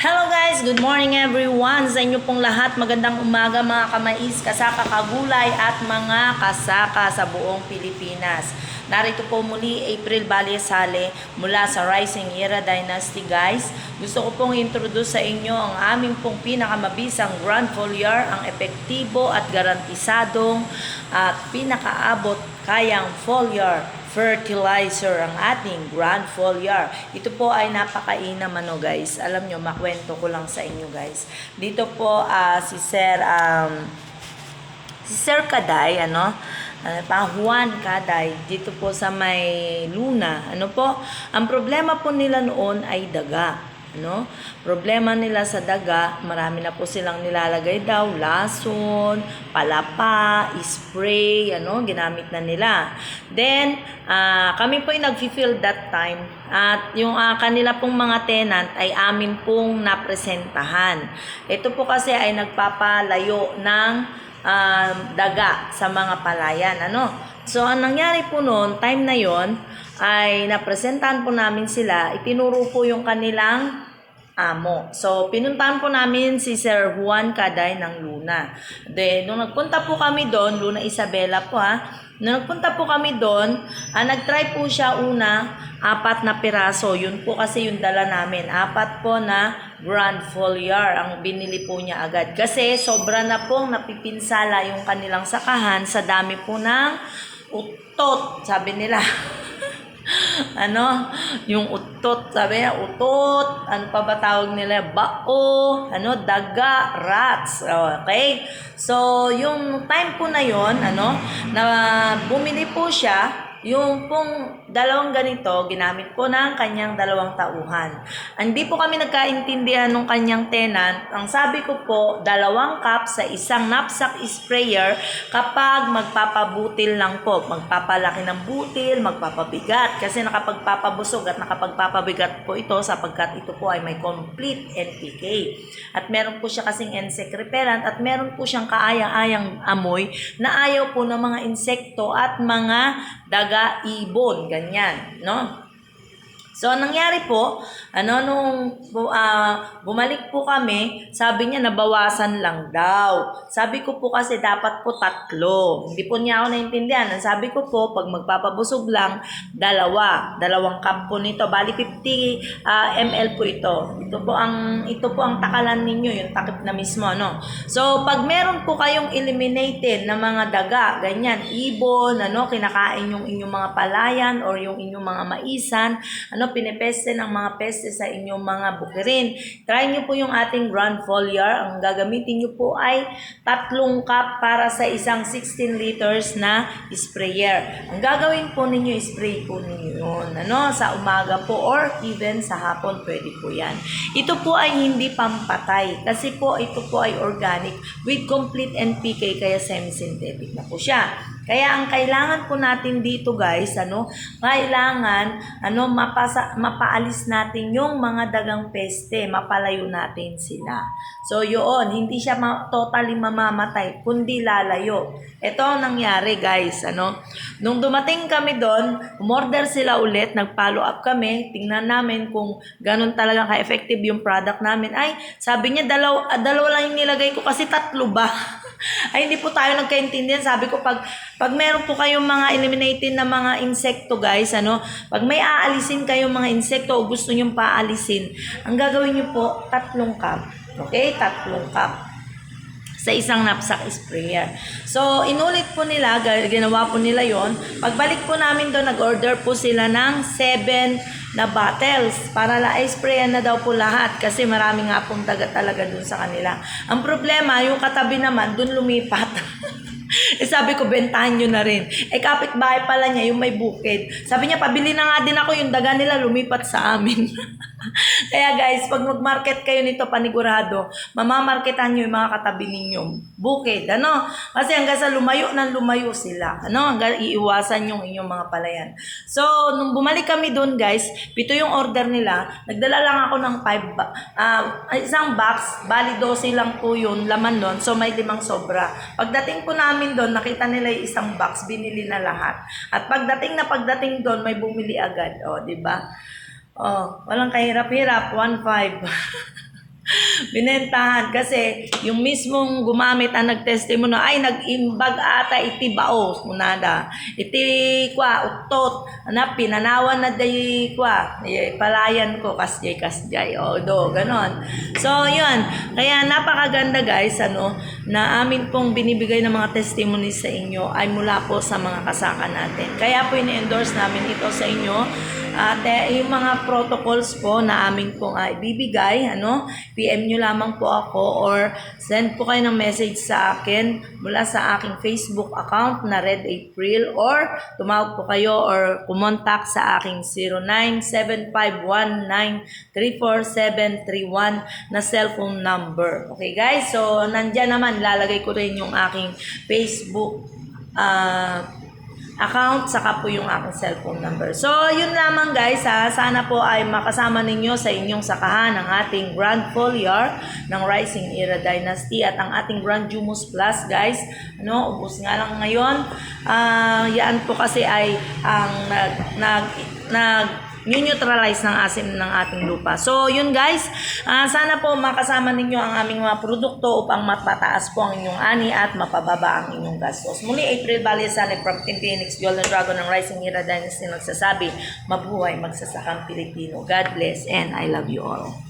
Hello guys, good morning everyone. Sa inyo pong lahat, magandang umaga mga kamais, kasaka, kagulay at mga kasaka sa buong Pilipinas. Narito po muli April Baliasale mula sa Rising Era Dynasty guys. Gusto ko pong introduce sa inyo ang aming pong pinakamabisang Grand Foliar, ang epektibo at garantisadong at pinakaabot kayang foliar fertilizer, ang ating Grand Foliar. Ito po ay napakainam guys. Alam nyo, makwento ko lang sa inyo guys. Dito po si Sir Kaday, Juan Kaday, dito po sa may Luna. Ang problema po nila noon ay daga. Problema nila sa daga, marami na po silang nilalagay daw, lason, palapa, spray, ginamit na nila. Then, kami po ay nag-fill that time at yung kanila pong mga tenant ay amin pong napresentahan. Ito po kasi ay nagpapalayo ng daga sa mga palayan, So, ang nangyari po noon, time na yon ay napresentahan po namin sila, itinuro po yung kanilang amo. So, pinuntahan po namin si Sir Juan Kaday ng Luna. Then, nung nagpunta po kami doon, Luna Isabela po nung nagpunta po kami doon, nag-try po siya una, 4 na piraso. Yun po kasi yung dala namin. 4 po na Grand Foliar ang binili po niya agad. Kasi sobra na pong napipinsala yung kanilang sakahan sa dami po ng utot, sabi nila. Yung utot, sabi niya, utot, ano pa ba tawag nila? Bao, daga, rats. Okay? So, yung time po na yon, na bumili po siya, yung pong dalawang ganito, ginamit po ng kanyang 2 tauhan. Hindi po kami nagkaintindihan ng kanyang tenant. Ang sabi ko po, 2 cup sa isang knapsack sprayer kapag magpapabutil lang po. Magpapalaki ng butil, magpapabigat. Kasi nakapagpapabusog at nakapagpapabigat po ito sapagkat ito po ay may complete NPK. At meron po siya kasing insect repellent at meron po siyang kaayang-ayang amoy na ayaw po ng mga insekto at mga daga, ibon, ganyan, So, nangyari po, nung bumalik po kami, sabi niya nabawasan lang daw. Sabi ko po kasi dapat po 3. Hindi po niya ako naintindihan. Ang sabi ko po, pag magpapabusog lang, 2 cup po nito. Bali 50 ml po ito. Ito po ang takalan ninyo, yung takip na mismo, So, pag meron po kayong eliminated na mga daga, ganyan, ibon, kinakain yung inyong mga palayan or yung inyong mga maisan, pinepeste ng mga peste sa inyong mga bukirin. Try nyo po yung ating Grand Foliar. Ang gagamitin nyo po ay 3 cup para sa isang 16 liters na sprayer. Ang gagawin po ninyo, spray po ninyo yun. Sa umaga po or even sa hapon, pwede po yan. Ito po ay hindi pampatay kasi po ito po ay organic with complete NPK kaya semi-synthetic na po siya. Kaya ang kailangan po natin dito guys, kailangan mapaalis natin yung mga dagang peste, mapalayo natin sila. So yun, hindi siya totally mamamatay, kundi lalayo. Ito ang nangyari guys, nung dumating kami doon, umorder sila ulit, nag-follow up kami, tingnan namin kung ganun talaga ka-effective yung product namin. Ay, sabi niya, dalawa lang yung nilagay ko kasi 3 ba? Ay, hindi po tayo nagkaintindihan. Sabi ko, pag meron po kayong mga eliminated na mga insekto guys, pag may aalisin kayong mga insekto o gusto nyong paalisin, ang gagawin nyo po, 3 cup. Okay? 3 cup sa isang knapsack sprayer. So, inulit po nila, ginawa po nila yon. Pagbalik po namin doon, nag-order po sila ng 7 na bottles para sprayan na daw po lahat kasi marami nga pong daga talaga dun sa kanila. Ang problema, yung katabi naman, dun lumipat. Sabi ko, bentahan nyo na rin. Kapitbahay pala niya, yung may bukid. Sabi niya, pabili na nga din ako, yung daga nila lumipat sa amin. Kaya guys, pag mag-market kayo nito panigurado, mamamarketan nyo yung mga katabi ninyong bukid. Kasi hanggang sa lumayo sila. Hanggang iiwasan yung inyong mga palayan. So, nung bumalik kami doon guys, 7 yung order nila. Nagdala lang ako ng 1 box. Bali 12 lang po yun, laman doon. So, may 5 sobra. Pagdating po namin doon, nakita nila yung 1 box, binili na lahat. At pagdating doon, may bumili agad. O, diba? Oh, walang kahirap-hirap, 1.5. Binentahan kasi yung mismong gumamit ang nagtestimono ay nag-imbag ata iti bao munada. Iti kwa utot na pinanawan na day kwa palayan ko kasjay o do ganon. So yun, kaya napakaganda guys na amin pong binibigay ng mga testimony sa inyo ay mula po sa mga kasaka natin. Kaya po ini-endorse namin ito sa inyo. At yung mga protocols po na amin pong ibibigay, PM nyo lamang po ako or send po kayo ng message sa akin mula sa aking Facebook account na Red April or tumawag po kayo or kumontak sa aking 0975193471 na cellphone number. Okay guys, so nandyan naman, lalagay ko rin yung aking Facebook account, saka po yung aking cellphone number. So, yun lamang guys sana po ay makasama ninyo sa inyong sakahan ang ating Grand Foliar ng Rising Era Dynasty at ang ating Grand Jumus Plus guys. Ubos nga lang ngayon. Yan po kasi ay ang neutralize ng asim ng ating lupa. So, yun guys, sana po makasama ninyo ang aming mga produkto upang mapataas po ang inyong ani at mapababa ang inyong gastos. Muli, April Baliasane from Team Phoenix, Golden Dragon ng Rising Era Dynasty nagsasabi, mabuhay magsasakang Pilipino. God bless and I love you all.